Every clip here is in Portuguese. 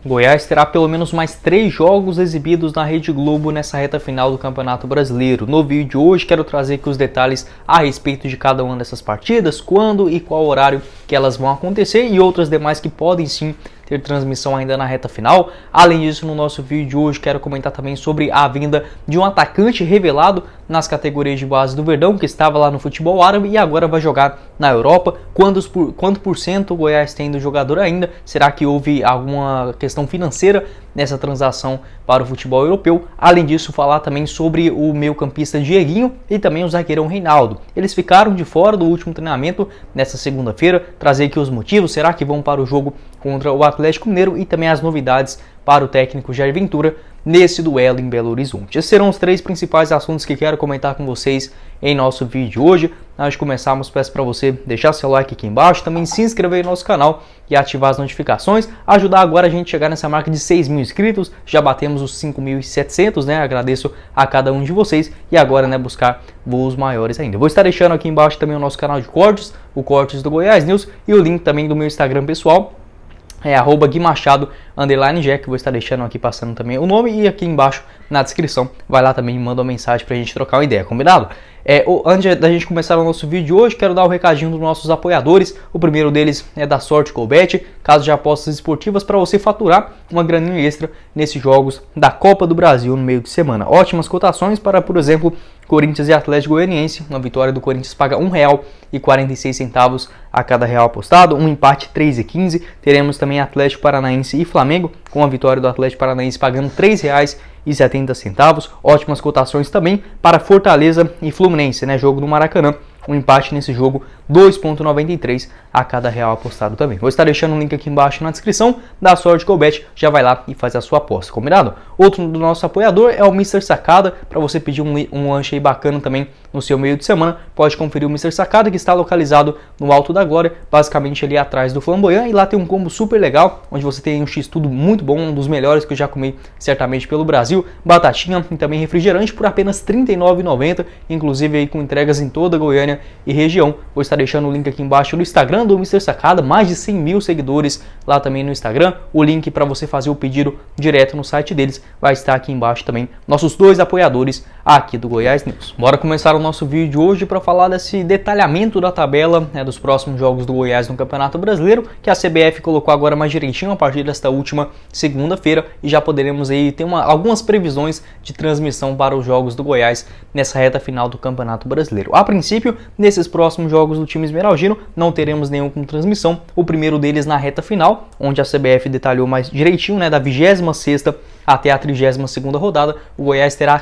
Goiás terá pelo menos mais 3 jogos exibidos na Rede Globo nessa reta final do Campeonato Brasileiro. No vídeo de hoje quero trazer aqui os detalhes a respeito de cada uma dessas partidas, quando e qual horário que elas vão acontecer e outras demais que podem sim ter transmissão ainda na reta final. Além disso, no nosso vídeo de hoje quero comentar também sobre a vinda de um atacante revelado nas categorias de base do Verdão, que estava lá no futebol árabe e agora vai jogar na Europa. Quanto por cento o Goiás tem do jogador ainda? Será que houve alguma questão financeira nessa transação para o futebol europeu? Além disso, falar também sobre o meio-campista Dieguinho e também o zagueirão Reinaldo. Eles ficaram de fora do último treinamento nesta segunda-feira. Trazer aqui os motivos, será que vão para o jogo contra o Atlético Mineiro e também as novidades para o técnico Jair Ventura nesse duelo em Belo Horizonte. Esses serão os 3 principais assuntos que quero comentar com vocês em nosso vídeo de hoje. Antes de começarmos, peço para você deixar seu like aqui embaixo, também se inscrever no nosso canal e ativar as notificações, ajudar agora a gente a chegar nessa marca de 6 mil inscritos, já batemos os 5.700, né? Agradeço a cada um de vocês e agora, né, buscar voos maiores ainda. Vou estar deixando aqui embaixo também o nosso canal de cortes, o Cortes do Goiás News e o link também do meu Instagram pessoal, @guimachado_jack, vou estar deixando aqui passando também o nome e aqui embaixo na descrição, vai lá também e manda uma mensagem pra gente trocar uma ideia, combinado? Antes da gente começar o nosso vídeo de hoje, quero dar um recadinho dos nossos apoiadores. O primeiro deles é da Sorte Colbet, casa de apostas esportivas para você faturar uma graninha extra nesses jogos da Copa do Brasil no meio de semana. Ótimas cotações para, por exemplo, Corinthians e Atlético Goianiense. Uma vitória do Corinthians paga R$ 1,46 a cada real apostado, um empate 3,15. Teremos também Atlético Paranaense e Flamengo, com a vitória do Atlético Paranaense pagando R$ 3,70. Ótimas cotações também para Fortaleza e Fluminense, né? Jogo no Maracanã. Um empate nesse jogo, 2,93 a cada real apostado também. Vou estar deixando um link aqui embaixo na descrição da Sorte Colbet, já vai lá e faz a sua aposta, combinado? Outro do nosso apoiador é o Mr. Sacada, para você pedir um lanche aí bacana também no seu meio de semana, pode conferir o Mr. Sacada, que está localizado no Alto da Glória, basicamente ali atrás do Flamboyant, e lá tem um combo super legal, onde você tem um X-Tudo muito bom, um dos melhores que eu já comi certamente pelo Brasil, batatinha e também refrigerante por apenas R$ 39,90, inclusive aí com entregas em toda a Goiânia e região. Vou estar deixando o link aqui embaixo no Instagram do Mr. Sacada, mais de 100 mil seguidores lá também no Instagram. O link para você fazer o pedido direto no site deles vai estar aqui embaixo também. Nossos 2 apoiadores aqui do Goiás News. Bora começar o nosso vídeo de hoje para falar desse detalhamento da tabela, né, dos próximos jogos do Goiás no Campeonato Brasileiro, que a CBF colocou agora mais direitinho a partir desta última segunda-feira e já poderemos aí ter algumas previsões de transmissão para os jogos do Goiás nessa reta final do Campeonato Brasileiro. A princípio, nesses próximos jogos do time esmeraldino, não teremos nenhum com transmissão. O primeiro deles na reta final, onde a CBF detalhou mais direitinho, né, da 26ª até a 32ª rodada, o Goiás terá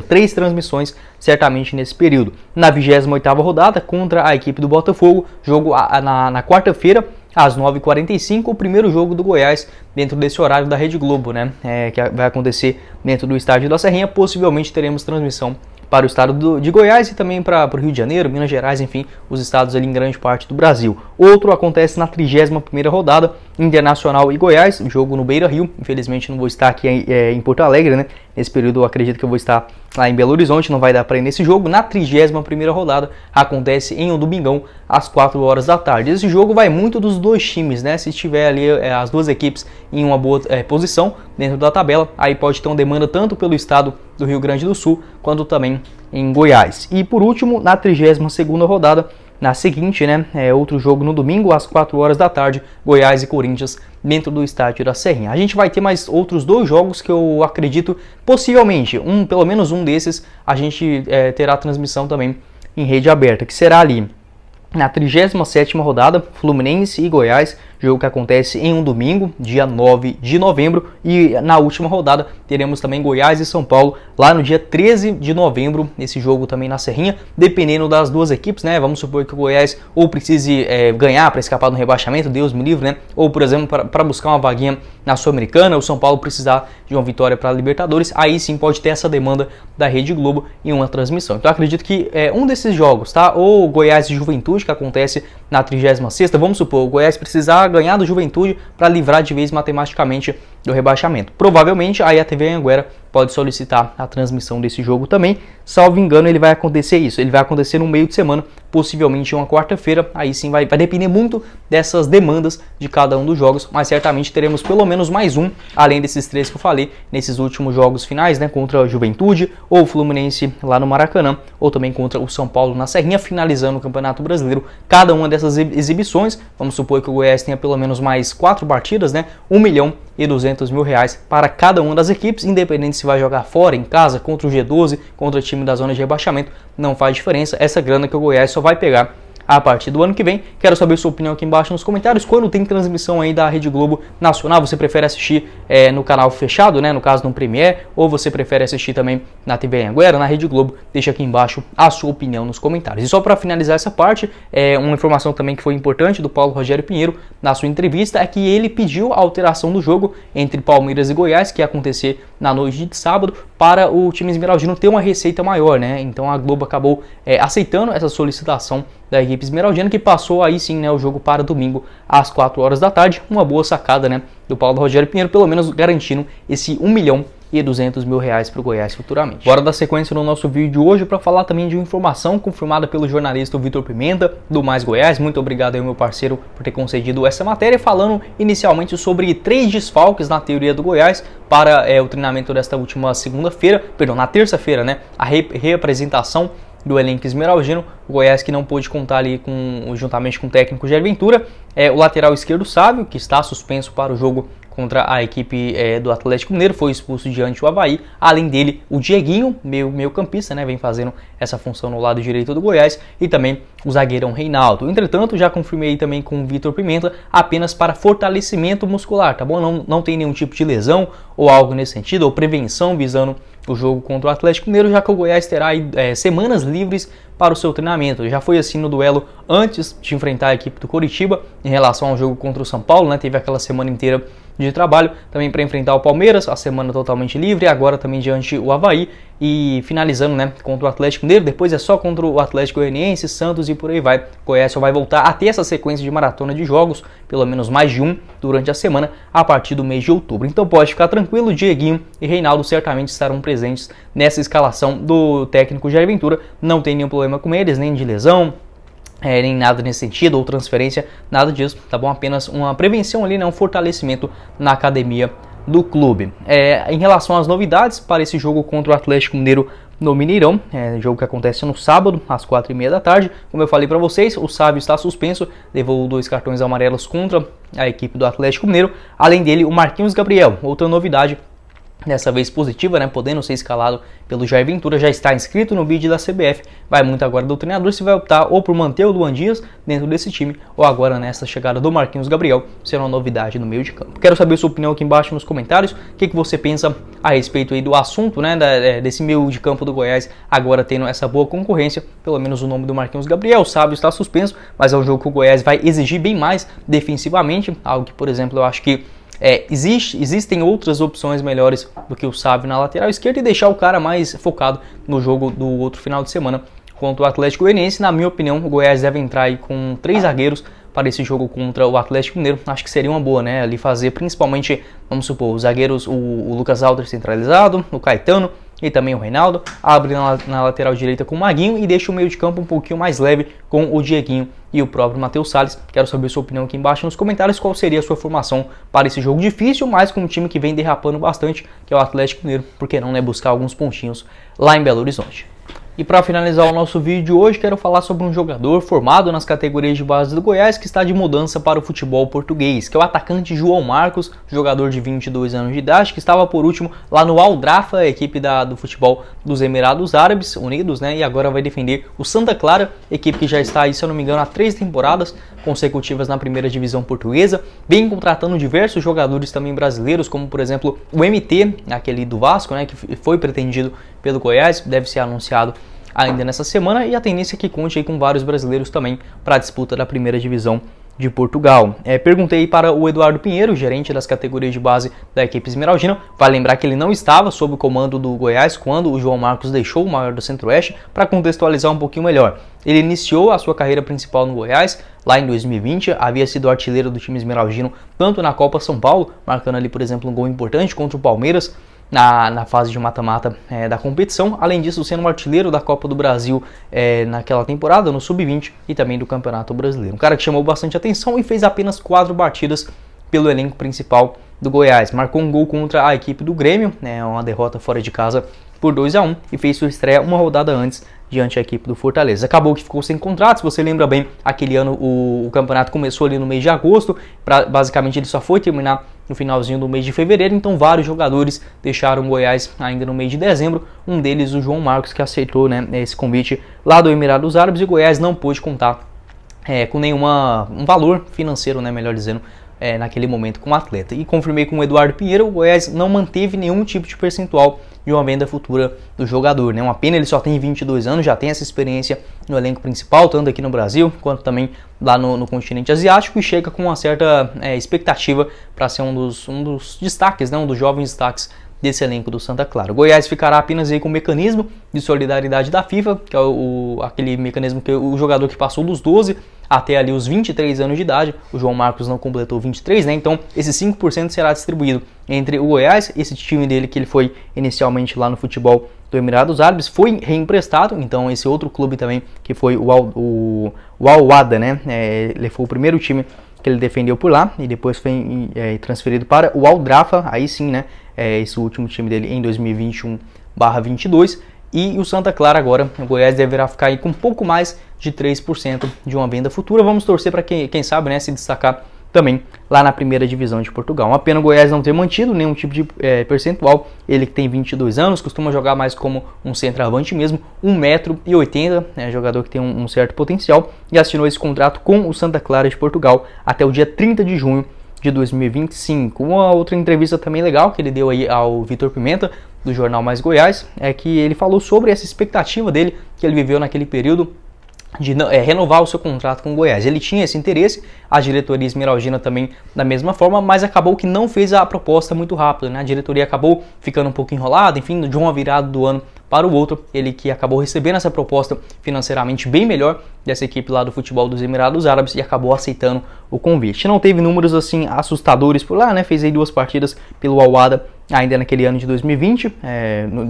3 transmissões certamente nesse período. Na 28ª rodada, contra a equipe do Botafogo, jogo na quarta-feira, às 9h45, o primeiro jogo do Goiás dentro desse horário da Rede Globo, né? Que vai acontecer dentro do estádio da Serrinha. Possivelmente teremos transmissão para o estado de Goiás e também para o Rio de Janeiro, Minas Gerais, enfim, os estados ali em grande parte do Brasil. Outro acontece na 31ª rodada, Internacional e Goiás, jogo no Beira-Rio. Infelizmente não vou estar aqui em Porto Alegre, né? Nesse período eu acredito que eu vou estar lá em Belo Horizonte, não vai dar para ir nesse jogo. Na 31ª rodada, acontece em um domingão, às 4 horas da tarde. Esse jogo vai muito dos 2 times, né? Se estiver ali as 2 equipes em uma boa posição dentro da tabela, aí pode ter uma demanda tanto pelo estado do Rio Grande do Sul, quanto também em Goiás. E por último, na 32ª rodada, na seguinte, né, outro jogo no domingo, às 4 horas da tarde, Goiás e Corinthians, dentro do estádio da Serrinha. A gente vai ter mais outros 2 jogos que eu acredito, possivelmente, pelo menos um desses, a gente terá transmissão também em rede aberta, que será ali na 37ª rodada, Fluminense e Goiás, jogo que acontece em um domingo, dia 9 de novembro, e na última rodada teremos também Goiás e São Paulo, lá no dia 13 de novembro, esse jogo também na Serrinha, dependendo das 2 equipes, né, vamos supor que o Goiás ou precise ganhar para escapar do rebaixamento, Deus me livre, né, ou por exemplo, para buscar uma vaguinha na Sul-Americana, o São Paulo precisar de uma vitória para a Libertadores, aí sim pode ter essa demanda da Rede Globo em uma transmissão. Então eu acredito que um desses jogos, tá, ou Goiás e Juventude, que acontece na 36ª, vamos supor, o Goiás precisar ganhar do Juventude para livrar de vez matematicamente do rebaixamento. Provavelmente aí a TV Anhanguera pode solicitar a transmissão desse jogo também. Salvo engano, ele vai acontecer isso. Ele vai acontecer no meio de semana, possivelmente uma quarta-feira. Aí sim vai depender muito dessas demandas de cada um dos jogos, mas certamente teremos pelo menos mais um, além desses 3 que eu falei, nesses últimos jogos finais, né? Contra a Juventude, ou o Fluminense lá no Maracanã, ou também contra o São Paulo na Serrinha, finalizando o Campeonato Brasileiro. Cada uma dessas exibições, vamos supor que o Goiás tenha pelo menos mais 4 partidas, né? R$1.200.000 para cada uma das equipes, independente se vai jogar fora, em casa, contra o G12, contra o time da zona de rebaixamento, não faz diferença. Essa grana que o Goiás só vai pegar a partir do ano que vem. Quero saber sua opinião aqui embaixo nos comentários. Quando tem transmissão aí da Rede Globo Nacional, você prefere assistir no canal fechado, né, no caso no Premiere, ou você prefere assistir também na TV Anhanguera, na Rede Globo? Deixa aqui embaixo a sua opinião nos comentários. E só para finalizar essa parte, uma informação também que foi importante do Paulo Rogério Pinheiro na sua entrevista é que ele pediu a alteração do jogo entre Palmeiras e Goiás, que ia acontecer na noite de sábado, para o time esmeraldino ter uma receita maior, né? Então a Globo acabou aceitando essa solicitação da equipe esmeraldina, que passou aí sim, né, o jogo para domingo às 4 horas da tarde. Uma boa sacada, né, do Paulo Rogério Pinheiro, pelo menos garantindo esse R$1.200.000 para o Goiás futuramente. Bora dar sequência no nosso vídeo de hoje para falar também de uma informação confirmada pelo jornalista Vitor Pimenta, do Mais Goiás. Muito obrigado aí, meu parceiro, por ter concedido essa matéria, falando inicialmente sobre 3 desfalques na teoria do Goiás para o treinamento desta última segunda-feira, perdão, na terça-feira, né, a reapresentação do elenco esmeraldino. O Goiás que não pôde contar ali juntamente com o técnico Jair Ventura, o lateral esquerdo Sávio, que está suspenso para o jogo contra a equipe do Atlético Mineiro, foi expulso diante do Avaí. Além dele, o Dieguinho, meio campista, né, vem fazendo essa função no lado direito do Goiás, e também o zagueirão Reinaldo. Entretanto, já confirmei também com o Vitor Pimenta, apenas para fortalecimento muscular, tá bom? Não tem nenhum tipo de lesão ou algo nesse sentido, ou prevenção visando o jogo contra o Atlético Mineiro, já que o Goiás terá aí, semanas livres para o seu treinamento. Já foi assim no duelo antes de enfrentar a equipe do Coritiba, em relação ao jogo contra o São Paulo, né? Teve aquela semana inteira de trabalho, também para enfrentar o Palmeiras, a semana totalmente livre, agora também diante o Avaí, e finalizando, né, contra o Atlético Mineiro. Depois é só contra o Atlético Goianiense, Santos e por aí vai. O Goiás só vai voltar a ter essa sequência de maratona de jogos, pelo menos mais de um durante a semana, a partir do mês de outubro. Então pode ficar tranquilo, Dieguinho e Reinaldo certamente estarão presentes nessa escalação do técnico Jair Ventura. Não tem nenhum problema com eles, nem de lesão, nem nada nesse sentido, ou transferência, nada disso, tá bom? Apenas uma prevenção ali, né, um fortalecimento na academia do clube. Em relação às novidades para esse jogo contra o Atlético Mineiro no Mineirão, jogo que acontece no sábado, às 4h30 da tarde, como eu falei para vocês, o Sávio está suspenso, levou 2 cartões amarelos contra a equipe do Atlético Mineiro. Além dele, o Marquinhos Gabriel, outra novidade, dessa vez positiva, né, podendo ser escalado pelo Jair Ventura, já está inscrito no bid da CBF. Vai muito agora do treinador se vai optar ou por manter o Luan Dias dentro desse time, ou agora nessa chegada do Marquinhos Gabriel, será uma novidade no meio de campo. Quero saber sua opinião aqui embaixo nos comentários, o que você pensa a respeito aí do assunto, né, desse meio de campo do Goiás, agora tendo essa boa concorrência, pelo menos o nome do Marquinhos Gabriel. O Sábio está suspenso, mas é um jogo que o Goiás vai exigir bem mais defensivamente, algo que, por exemplo, eu acho que existem outras opções melhores do que o Sávio na lateral esquerda, e deixar o cara mais focado no jogo do outro final de semana contra o Atlético Goianiense. Na minha opinião, o Goiás deve entrar aí com 3 zagueiros para esse jogo contra o Atlético Mineiro. Acho que seria uma boa, né? Ali fazer principalmente, vamos supor, os zagueiros, o Lucas Alter centralizado, o Caetano e também o Reinaldo, abre na lateral direita com o Maguinho e deixa o meio de campo um pouquinho mais leve com o Dieguinho e o próprio Matheus Salles. Quero saber sua opinião aqui embaixo nos comentários, qual seria a sua formação para esse jogo difícil, mas com um time que vem derrapando bastante, que é o Atlético Mineiro. Por que não, né, buscar alguns pontinhos lá em Belo Horizonte. E para finalizar o nosso vídeo hoje, quero falar sobre um jogador formado nas categorias de base do Goiás que está de mudança para o futebol português, que é o atacante João Marcos, jogador de 22 anos de idade, que estava por último lá no Al Drafa, a equipe do futebol dos Emirados Árabes Unidos, né, e agora vai defender o Santa Clara, equipe que já está aí, se eu não me engano, há 3 temporadas consecutivas na primeira divisão portuguesa, vem contratando diversos jogadores também brasileiros, como por exemplo o MT, aquele do Vasco, né, que foi pretendido pelo Goiás, deve ser anunciado ainda nessa semana, e a tendência é que conte aí com vários brasileiros também para a disputa da primeira divisão de Portugal. Perguntei para o Eduardo Pinheiro, gerente das categorias de base da equipe esmeraldina. Vai lembrar que ele não estava sob o comando do Goiás quando o João Marcos deixou o maior do Centro-Oeste. Para contextualizar um pouquinho melhor, ele iniciou a sua carreira principal no Goiás lá em 2020, havia sido artilheiro do time esmeraldino tanto na Copa São Paulo, marcando ali, por exemplo, um gol importante contra o Palmeiras na fase de mata-mata da competição, além disso sendo um artilheiro da Copa do Brasil naquela temporada, no Sub-20 e também do Campeonato Brasileiro. Um cara que chamou bastante atenção e fez apenas 4 batidas pelo elenco principal do Goiás. Marcou um gol contra a equipe do Grêmio, uma derrota fora de casa por 2-1 e fez sua estreia uma rodada antes diante da equipe do Fortaleza. Acabou que ficou sem contrato, se você lembra bem, aquele ano o campeonato começou ali no mês de agosto, basicamente ele só foi terminar no finalzinho do mês de fevereiro, então vários jogadores deixaram o Goiás ainda no mês de dezembro, um deles o João Marcos, que aceitou esse convite lá do Emirados Árabes, e o Goiás não pôde contar com um valor financeiro, melhor dizendo, naquele momento com o atleta. E confirmei com o Eduardo Pinheiro, o Goiás não manteve nenhum tipo de percentual de uma venda futura do jogador. Uma pena, ele só tem 22 anos, já tem essa experiência no elenco principal, tanto aqui no Brasil, quanto também lá no continente asiático, e chega com uma certa expectativa para ser um dos destaques, um dos jovens destaques desse elenco do Santa Clara. O Goiás ficará apenas aí com o mecanismo de solidariedade da FIFA, que é aquele mecanismo que o jogador que passou dos 12 até ali os 23 anos de idade, o João Marcos não completou 23, então esse 5% será distribuído entre o Goiás, esse time dele que ele foi inicialmente lá no futebol do Emirados Árabes, foi reemprestado, então esse outro clube também, que foi o Al-Wahda, ele foi o primeiro time que ele defendeu por lá, e depois foi transferido para o Al-Drafa, aí sim, esse último time dele em 2021/22, e o Santa Clara agora, o Goiás deverá ficar aí com um pouco mais de 3% de uma venda futura. Vamos torcer para quem sabe se destacar também lá na primeira divisão de Portugal. Uma pena o Goiás não ter mantido nenhum tipo de percentual, ele que tem 22 anos, costuma jogar mais como um centroavante mesmo, 1,80 m, jogador que tem um certo potencial, e assinou esse contrato com o Santa Clara de Portugal até o dia 30 de junho de 2025. Uma outra entrevista também legal que ele deu aí ao Vitor Pimenta, do Jornal Mais Goiás, é que ele falou sobre essa expectativa dele, que ele viveu naquele período, de renovar o seu contrato com o Goiás. Ele tinha esse interesse, a diretoria esmeraldina também da mesma forma, mas acabou que não fez a proposta muito rápido, A diretoria acabou ficando um pouco enrolada, enfim, de uma virada do ano para o outro, ele que acabou recebendo essa proposta financeiramente bem melhor dessa equipe lá do futebol dos Emirados Árabes e acabou aceitando o convite. Não teve números assim assustadores por lá, fez aí 2 partidas pelo Al-Wahda ainda naquele ano de 2020,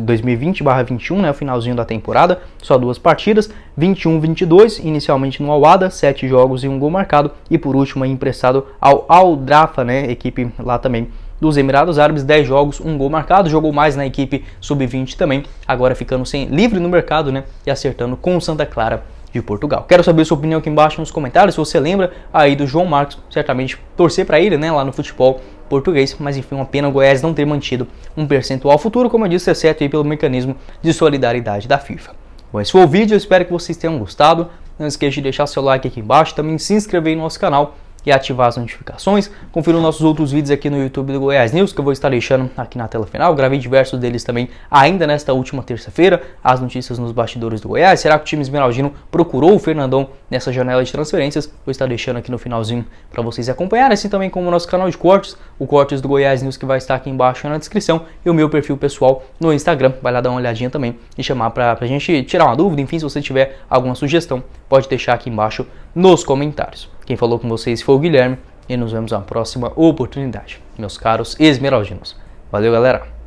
2020/21, o finalzinho da temporada, só 2 partidas, 21/22, inicialmente no Al-Wahda, 7 jogos e 1 gol marcado, e por último emprestado ao Al-Drafa, equipe lá também dos Emirados Árabes, 10 jogos, 1 gol marcado, jogou mais na equipe Sub-20 também, agora ficando livre no mercado, e acertando com o Santa Clara de Portugal. Quero saber sua opinião aqui embaixo nos comentários, se você lembra aí do João Marcos, certamente torcer para ele, lá no futebol português, mas enfim, uma pena o Goiás não ter mantido um percentual futuro, como eu disse, exceto aí pelo mecanismo de solidariedade da FIFA. Bom, esse foi o vídeo, eu espero que vocês tenham gostado, não esqueça de deixar seu like aqui embaixo, também se inscrever no nosso canal e ativar as notificações. Confira os nossos outros vídeos aqui no YouTube do Goiás News, que eu vou estar deixando aqui na tela final. Gravei diversos deles também ainda nesta última terça-feira. As notícias nos bastidores do Goiás. Será que o time esmeraldino procurou o Fernandão nessa janela de transferências? Vou estar deixando aqui no finalzinho para vocês acompanharem, assim também como o nosso canal de cortes, o Cortes do Goiás News, que vai estar aqui embaixo na descrição, e o meu perfil pessoal no Instagram. Vai lá dar uma olhadinha também e chamar pra gente tirar uma dúvida. Enfim, se você tiver alguma sugestão, pode deixar aqui embaixo nos comentários. Quem falou com vocês foi o Guilherme, e nos vemos na próxima oportunidade, meus caros esmeraldinos. Valeu, galera!